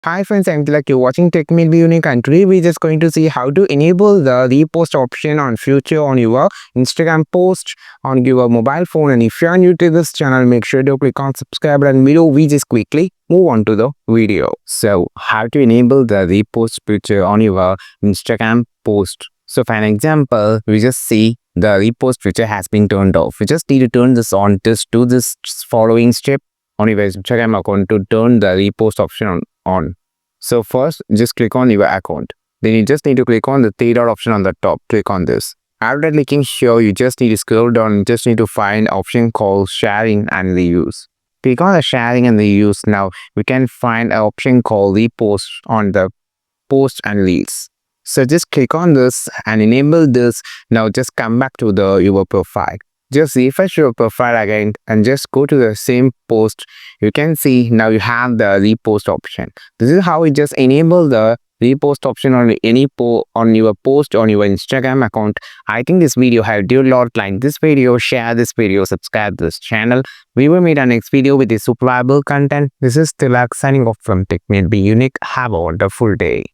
Hi friends, I'm Tilak. You're watching Tech May Be Unique, and today we're just going to see how to enable the repost option on future on your Instagram post on your mobile phone. And if you're new to this channel, make sure to click on subscribe and below we just quickly move on to the video. So how to enable the repost feature on your Instagram post. So for an example, we just see the repost feature has been turned off. We just need to turn this on. Just do this following step on your Instagram account to turn the repost option on. So first, just click on your account. Then you just need to click on the three dot option on the top. Click on this. After clicking here, you just need to scroll down. You just need to find option called sharing and reuse. Click on the sharing and reuse. Now we can find an option called repost on the post and reels. So just click on this and enable this. Now just come back to your profile. Just refresh your profile again and just go to the same post. You can see now you have the repost option. This is how we just enable the repost option on any on your post on your Instagram account. I think this video helped you a lot. Like this video, share this video, subscribe this channel. We will meet our next video with the super valuable content. This is Tilak signing off from Tech May Be Unique. Have a wonderful day.